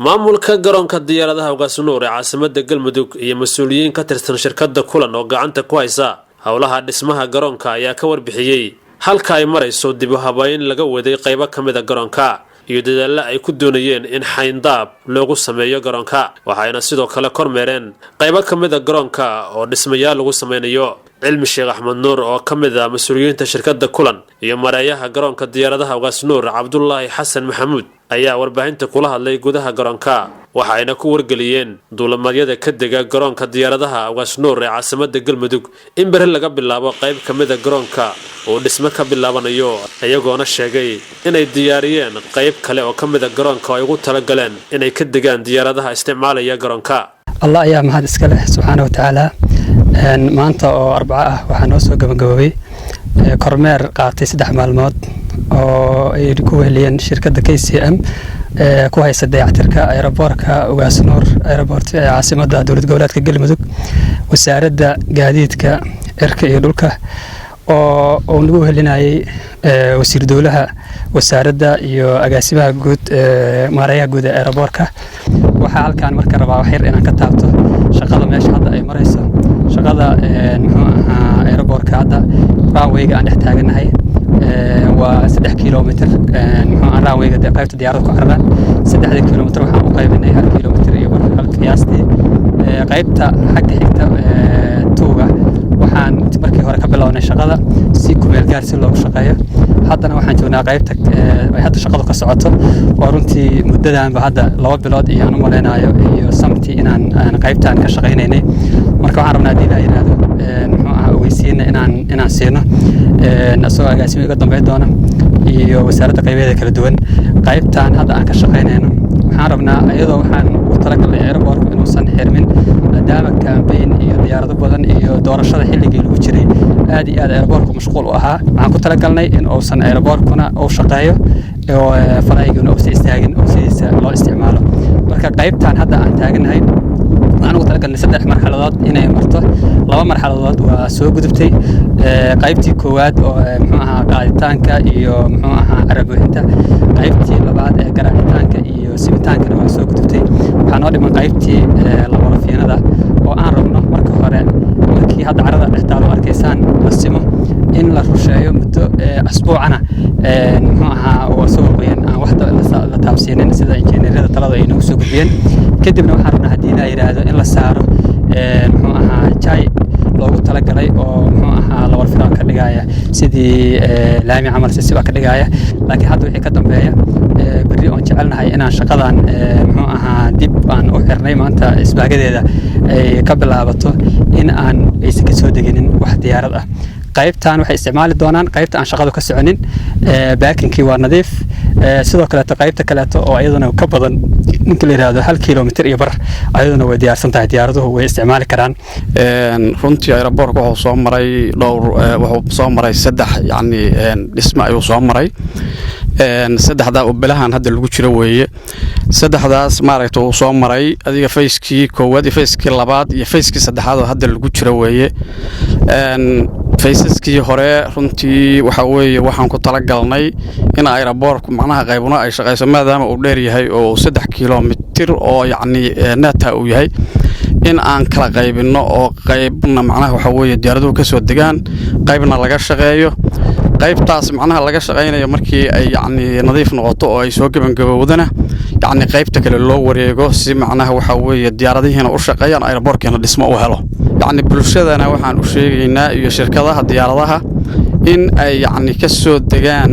maamulka garoonka diyaaradaha Ugaasnuur ee caasimadda Galmudug iyo mas'uuliyiin ka tirsan shirkadda Kulan oo gacanta ku haysa hawlaha dhismaha garoonka ayaa ka warbixiyay halka ay marayso dib u habayn laga waday qaybo kamid ah garoonka iyo dadaallada ay ku doonayeen in xayndaab loogu sameeyo garoonka waxayna sidoo kale kormeereen qaybo kamid ah garoonka oo dhismayaal lagu sameynayo cilmi Sheekh Axmed Nuur oo kamid ah mas'uuliyiinta shirkadda Kulan iyo mareeyaha garoonka diyaaradaha Ugaasnuur Cabdullaahi Xasan Maxamuud ayaa warbaahinta kula hadlay gudaha garoonka waxayna ku wargeliyeen duulimadyada ka dega garoonka diyaaradaha Ugaasnuur ee caasimadda Galmudug in bari laga bilaabo qayb kamid ah garoonka oo dhismo ka bilaabanayo ayagoona sheegay inay diyaariyeen qayb kale oo kamid ah garoonka ay ugu tala galeen inay ka degaan diyaaradaha isticmaalaya garoonka Allah ayaa mahad iska leh subhanahu wa ta'ala maanta oo Arbaca ah waxaa noo soo gabagabay kormeer qaatay 3 maalmood oo ay ku weheliyeen shirkadda KCM ku haysa dayactirka aeroboortka Ugaasnuur aeroboort ee caasimadda dowlad goboleedka Galmudug wasaaradda gaadiidka cirka iyo dhulka oo lagu wehelinayay wasiir dowlaha wasaaradda iyo agaasimaha guud mareeyaha guud ee aeroboortka waxaa halkaan marka rabaa wax yar inaan ka taabto shaqada meesha hadda ay marayso shaqada aeroboortka hadda runwayga aan dhex taaganahay waa 3 kiiloomitir runwayga qaybta diyaaradda ku cararaan 3 kiiloomitir waxaan u qaybinay 1 kiiloomitir iyo qiyaastii qaybta xagga xigta tuuga waxaan markii hore ka bilownay shaqada si ku meel gaar si loogu shaqeeyo haddana waxaan joognaa qaybta ay hadda shaqadu ka socoto oo runtii muddadan ba hadda 2 bilood iyo aan u maleynayo iyo samti inaan qaybtaan ka shaqeynaynay marka waxaan rabnaa hadii la yiraahdo ogeysiina inaan siino asoo agaasimo iga dambeyn doona iyo wasaaradda qaybadeeda kala duwan qaybtaan hadda aan ka shaqeynayno waxaan rabnaa iyadoo waxaan ugu talagalnay aeroboortka inuusan xirmin maadaama campaign iyo diyaarado badan iyo doorashada xilligii lagu jiray aad iyo aad aeroboorku mashquul u ahaa waxaan ku talagalnay in uusan aeroboorkuna uu shaqeeyo oo falayguna uusan istaagin oo sidiisa loo isticmaalo marka qaybtaan hadda aan taaganahay waxaan ugu talagalnay 3 marxaladood inay marto 2 marxaladood waa soo gudubtay qaybtii koowaad oo qaaditaanka iyo arabuuxinta qaybtii labaad ee garaacitaanka iyo simitaanka waa soo gudubtay waxaan oo dhiman qaybtii laborafiinada oo aan rabno marka hore markii hadda carada dhextaalo arkaysaan la simo in la rusheeyo muddo asbuucana oo soo qoyan aan wax la taabsiinin sida injineerada talada ay nagu soo gudbiyeen kadibna waxaan rabnaa hadii la yiraahdo in la saaro jay loogu talagalay oo la warfaa ka dhigaya sidii laami camal siba ka dhigaya laakiin hadda wixii ka dambeeya bari oo jecelnahay inaan shaqadan dib aan u xirnay maanta isbaagadeeda ay ka bilaabato in aan aysan ka soo deginin wax diyaarad ah qaybtaan waxay isticmaali doonaan qaybta aan shaqadu ka soconin baakinkii waa nadiif sidoo kale qaybta kale oo ayaduna ka badan ninka la yiraahdo 1 kiiloomitir iyo bar ayaduna way diyaarsan tahay diyaaraduhu way isticmaali karaan runtii aeroboortka wuxuu soo maray wuxuu soo maray 3 yani dhismo ayuu soo maray 3da oo bilahan hadda lagu jiro weeye 3daas maaragtay uu soo maray adiga fayskii koowaad iyo fayskii labaad iyo fayskii saddexaad oo hadda lagu jiro weeye faysaskii hore runtii waxa weeye waxaan ku talagalnay in aeroboorku macnaha qaybuna ay shaqeyso maadaama uu dheer yahay oo 3 kiiloomitir oo yani nata uu yahay in aan kala qaybino oo qaybna macnaha waxa weeye diyaaraduhu ka soo degaan qaybna laga shaqeeyo qaybtaas macnaha laga shaqeynayo markii ay yani nadiif noqoto oo ay soo gabagabowdana yani qaybta kale loo wareego si macnaha waxa weeye diyaaradihiina u shaqeeyaan aeroboorkina dhismo u helo يعني bulshadana waxaan u sheegaynaa iyo shirkadaha diyaaradaha in ay yani ka soo degaan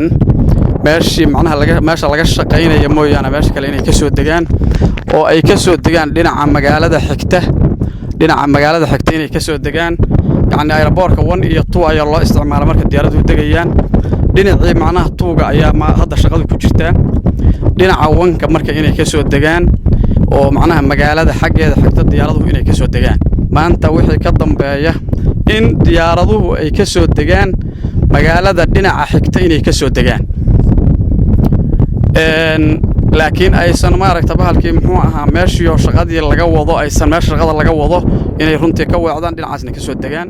meesha laga shaqeynayo mooyana meesha kale inay ka soo degaan oo ay ka soo degaan dhinaca magaalada xigta inay ka soo degaan yani aeroboortka 1 iyo 2 ayaa loo isticmaalaa marka diyaaraduhu degayaan dhinacii macnaha 2ga ayaa hadda shaqadu ku jirtaa dhinaca 1ka marka inay ka soo degaan oo macnaha magaalada xaggeeda xigta diyaaraduhu inay ka soo degaan maanta wixii ka dambeeya in diyaaraduhu ay ka soo degaan magaalada dhinaca xigta inay ka soo degaan laakiin aysan maaragtay bahalkii muxuu ahaa meeshii shaqadii laga wado aysan meesha shaqada laga wado inay runtii ka weecdaan dhinacaasna ka soo degaan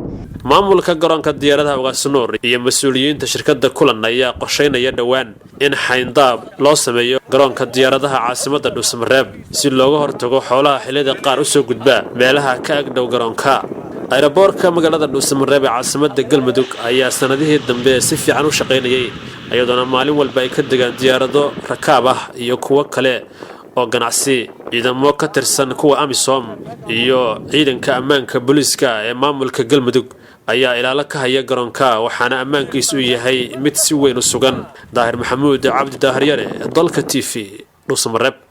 maamulka garoonka diyaaradaha Ugaasnuur iyo mas'uuliyiinta shirkadda Kulan ayaa qorsheynaya dhawaan in xayndaab loo sameeyo garoonka diyaaradaha caasimadda Dhuusamareeb si looga hortago xoolaha xilliyada qaar u soo gudba meelaha ka agdhow garoonka. Aeroboortka magaalada Dhuusamareeb ee caasimadda Galmudug ayaa sanadihii dambe si fiican u shaqeynayay iyadoo maalin walba ay ka degaan diyaarado rakaab ah iyo kuwa kale oo ganacsi. ciidamo ka tirsan kuwa AMISOM iyo ciidanka ammaanka booliiska ee maamulka Galmudug ayaa ilaalo ka haya garoonka waxaana ammaankiisu yahay mid si weyn u sugan. Daahir Maxamuud Cabdi Daahir Yare, Dalka TV, Dhuusamareeb.